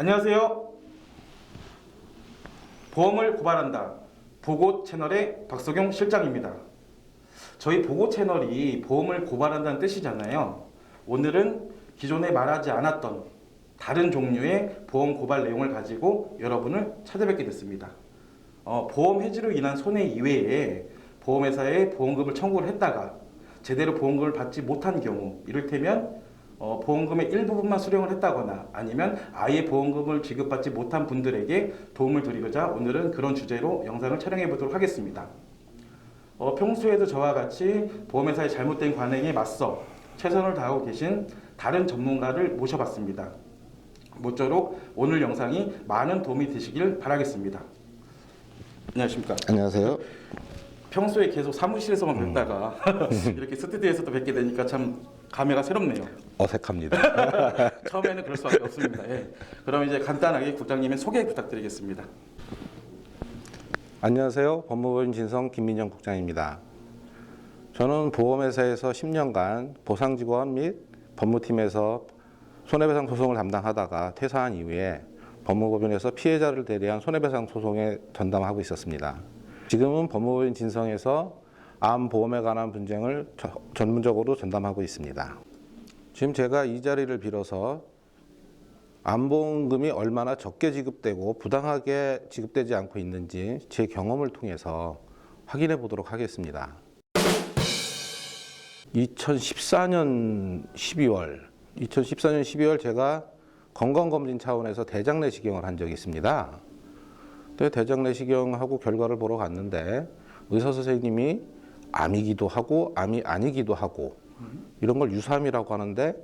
안녕하세요. 보험을 고발한다. 보고 채널의 박석용 실장입니다. 저희 보고 채널이 보험을 고발한다는 뜻이잖아요. 오늘은 기존에 말하지 않았던 다른 종류의 보험 고발 내용을 가지고 여러분을 찾아뵙게 됐습니다. 보험 해지로 인한 손해 이외에 보험회사에 보험금을 청구를 했다가 제대로 보험금을 받지 못한 경우, 이를테면 보험금의 일부분만 수령을 했다거나 아니면 아예 보험금을 지급받지 못한 분들에게 도움을 드리고자 오늘은 그런 주제로 영상을 촬영해 보도록 하겠습니다. 평소에도 저와 같이 보험회사의 잘못된 관행에 맞서 최선을 다하고 계신 다른 전문가를 모셔봤습니다. 모쪼록 오늘 영상이 많은 도움이 되시길 바라겠습니다. 안녕하십니까? 안녕하세요. 평소에 계속 사무실에서만 뵙다가 이렇게 스튜디오에서도 뵙게 되니까 참 감회가 새롭네요. 어색합니다. 처음에는 그럴 수밖에 없습니다. 예. 그럼 이제 간단하게 국장님의 소개 부탁드리겠습니다. 안녕하세요. 법무법인 진성 김민정 국장입니다. 저는 보험회사에서 10년간 보상직원 및 법무팀에서 손해배상 소송을 담당하다가 퇴사한 이후에 법무법인에서 피해자를 대리한 손해배상 소송에 전담하고 있었습니다. 지금은 법무법인 진성에서 암보험에 관한 분쟁을 전문적으로 전담하고 있습니다. 지금 제가 이 자리를 빌어서 암보험금이 얼마나 적게 지급되고 부당하게 지급되지 않고 있는지 제 경험을 통해서 확인해 보도록 하겠습니다. 2014년 12월 제가 건강검진 차원에서 대장내시경을 한 적이 있습니다. 그때 대장내시경하고 결과를 보러 갔는데 의사 선생님이 암이기도 하고 암이 아니기도 하고 이런 걸 유사암이라고 하는데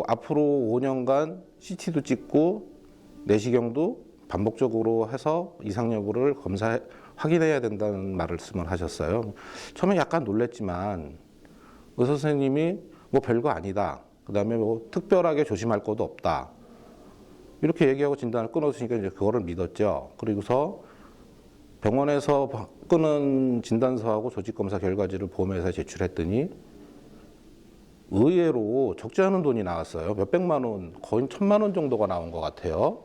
앞으로 5년간 CT도 찍고 내시경도 반복적으로 해서 이상 여부를 확인해야 된다는 말씀을 하셨어요. 처음에 약간 놀랬지만 의사 선생님이 별거 아니다. 그다음에 특별하게 조심할 것도 없다. 이렇게 얘기하고 진단을 끊어주시니까 이제 그거를 믿었죠. 그리고서 병원에서 끊은 진단서하고 조직검사 결과지를 보험회사에 제출했더니 의외로 적지 않은 돈이 나왔어요. 몇백만 원, 거의 1,000만 원 정도가 나온 것 같아요.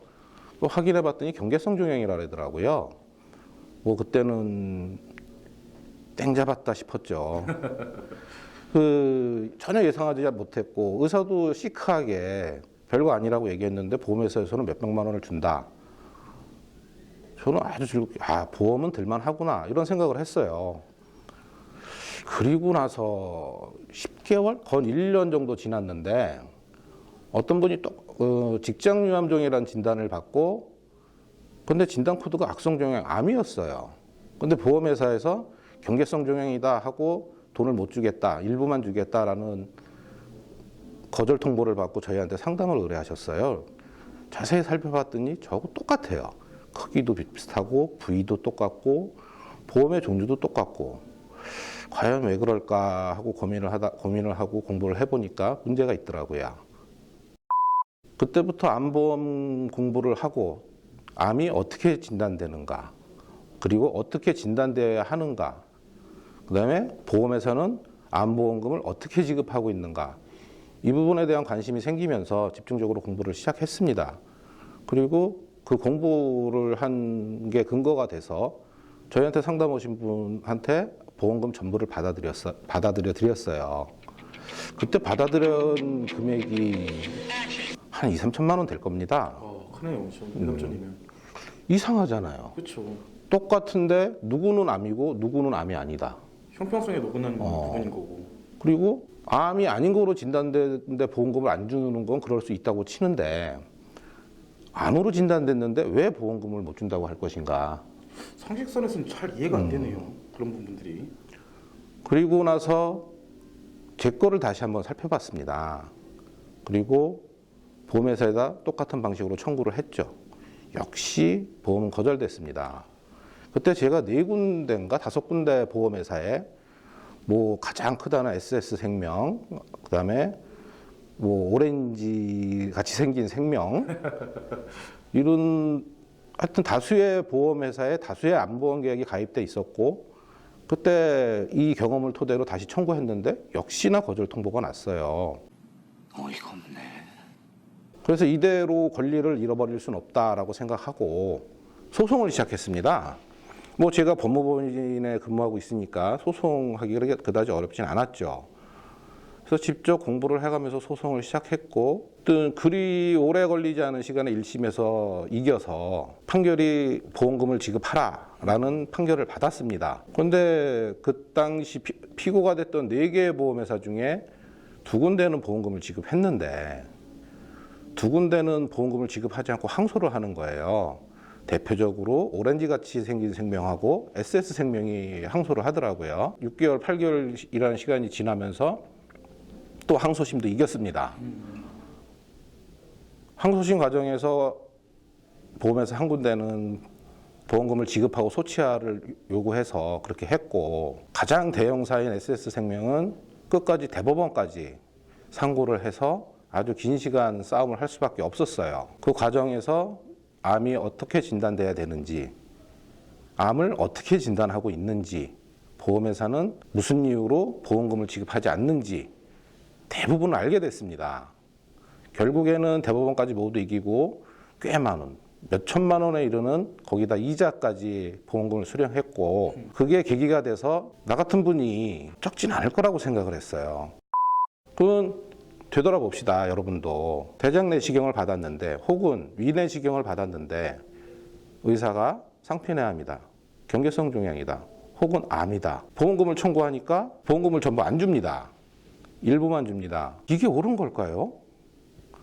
또 확인해 봤더니 경계성 종양이라 그러더라고요. 그때는 땡 잡았다 싶었죠. 전혀 예상하지 못했고 의사도 시크하게 별거 아니라고 얘기했는데 보험회사에서는 몇백만 원을 준다. 저는 아주 즐겁게 보험은 들만하구나 이런 생각을 했어요. 그리고 나서 10개월? 거의 1년 정도 지났는데 어떤 분이 또 직장유암종이라는 진단을 받고 근데 진단 코드가 악성종양 암이었어요. 근데 보험회사에서 경계성 종양이다 하고 돈을 못 주겠다, 일부만 주겠다라는 거절 통보를 받고 저희한테 상담을 의뢰하셨어요. 자세히 살펴봤더니 저하고 똑같아요. 크기도 비슷하고 부위도 똑같고 보험의 종류도 똑같고 과연 왜 그럴까 하고 고민을 하고 공부를 해보니까 문제가 있더라고요. 그때부터 암보험 공부를 하고 암이 어떻게 진단되는가 그리고 어떻게 진단되어야 하는가 그 다음에 보험에서는 암보험금을 어떻게 지급하고 있는가 이 부분에 대한 관심이 생기면서 집중적으로 공부를 시작했습니다. 그리고 그 공부를 한 게 근거가 돼서 저희한테 상담 오신 분한테 보험금 전부를 받아들여 드렸어요. 그때 받아들인 금액이 한 2, 3천만 원 될 겁니다. 크네요. 2, 3천이면. 이상하잖아요. 그렇죠. 똑같은데 누구는 암이고 누구는 암이 아니다. 형평성에 녹는 부분인 거고. 그리고 암이 아닌 거로 진단되는데 보험금을 안 주는 건 그럴 수 있다고 치는데 암으로 진단됐는데 왜 보험금을 못 준다고 할 것인가. 상식선에서는 잘 이해가 안 되네요. 그런 부분들이. 그리고 나서 제 거를 다시 한번 살펴봤습니다. 그리고 보험회사에다 똑같은 방식으로 청구를 했죠. 역시 보험은 거절됐습니다. 그때 제가 4군데인가 5군데 보험회사에 가장 크다는 SS생명, 그 다음에 오렌지 같이 생긴 생명, 이런 하여튼 다수의 보험회사에 다수의 암보험 계약이 가입돼 있었고 그때 이 경험을 토대로 다시 청구했는데 역시나 거절 통보가 났어요. 어이가 없네. 그래서 이대로 권리를 잃어버릴 수는 없다라고 생각하고 소송을 시작했습니다. 뭐 제가 법무법인에 근무하고 있으니까 소송하기가 그다지 어렵진 않았죠. 그래서 직접 공부를 해가면서 소송을 시작했고, 어떤 그리 오래 걸리지 않은 시간에 1심에서 이겨서 판결이 보험금을 지급하라라는 판결을 받았습니다. 그런데 그 당시 피고가 됐던 4개의 보험회사 중에 2군데는 보험금을 지급했는데 2군데는 보험금을 지급하지 않고 항소를 하는 거예요. 대표적으로 오렌지같이 생긴 생명하고 SS생명이 항소를 하더라고요. 6개월, 8개월이라는 시간이 지나면서 또 항소심도 이겼습니다. 항소심 과정에서 보험회사 한 군데는 보험금을 지급하고 소치하를 요구해서 그렇게 했고, 가장 대형사인 SS생명은 끝까지 대법원까지 상고를 해서 아주 긴 시간 싸움을 할 수밖에 없었어요. 그 과정에서 암이 어떻게 진단돼야 되는지, 암을 어떻게 진단하고 있는지, 보험회사는 무슨 이유로 보험금을 지급하지 않는지 대부분 알게 됐습니다. 결국에는 대법원까지 모두 이기고 꽤 많은 몇 천만 원에 이르는 거기다 이자까지 보험금을 수령했고, 그게 계기가 돼서 나 같은 분이 적진 않을 거라고 생각을 했어요. 그건 되돌아봅시다. 여러분도 대장 내시경을 받았는데 혹은 위내시경을 받았는데 의사가 상피내암이다, 경계성 종양이다, 혹은 암이다, 보험금을 청구하니까 보험금을 전부 안 줍니다. 일부만 줍니다. 이게 옳은 걸까요?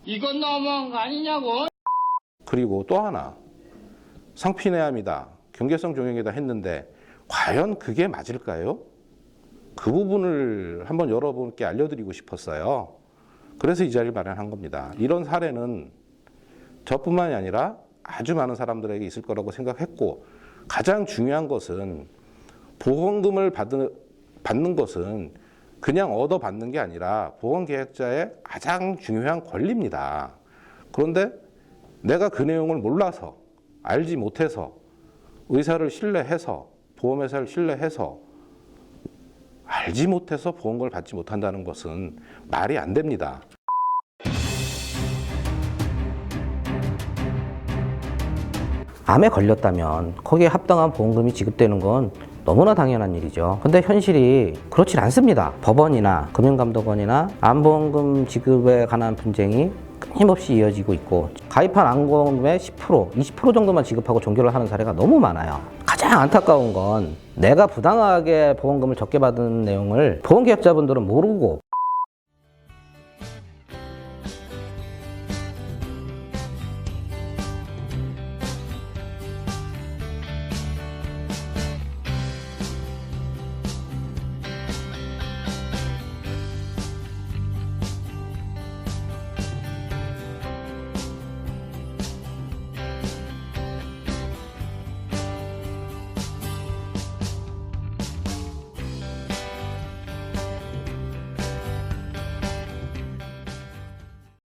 이건 너무한 거 아니냐고. 그리고 또 하나, 상피내암이다, 경계성 종양이다 했는데 과연 그게 맞을까요? 그 부분을 한번 여러분께 알려드리고 싶었어요. 그래서 이 자리를 마련한 겁니다. 이런 사례는 저뿐만이 아니라 아주 많은 사람들에게 있을 거라고 생각했고, 가장 중요한 것은 보험금을 받는 것은 그냥 얻어받는 게 아니라 보험계약자의 가장 중요한 권리입니다. 그런데 내가 그 내용을 몰라서, 알지 못해서, 의사를 신뢰해서, 보험회사를 신뢰해서 알지 못해서 보험금을 받지 못한다는 것은 말이 안 됩니다. 암에 걸렸다면 거기에 합당한 보험금이 지급되는 건 너무나 당연한 일이죠. 근데 현실이 그렇진 않습니다. 법원이나 금융감독원이나 암보험금 지급에 관한 분쟁이 끊임없이 이어지고 있고, 가입한 암보험금의 10%, 20% 정도만 지급하고 종결을 하는 사례가 너무 많아요. 가장 안타까운 건 내가 부당하게 보험금을 적게 받은 내용을 보험계약자분들은 모르고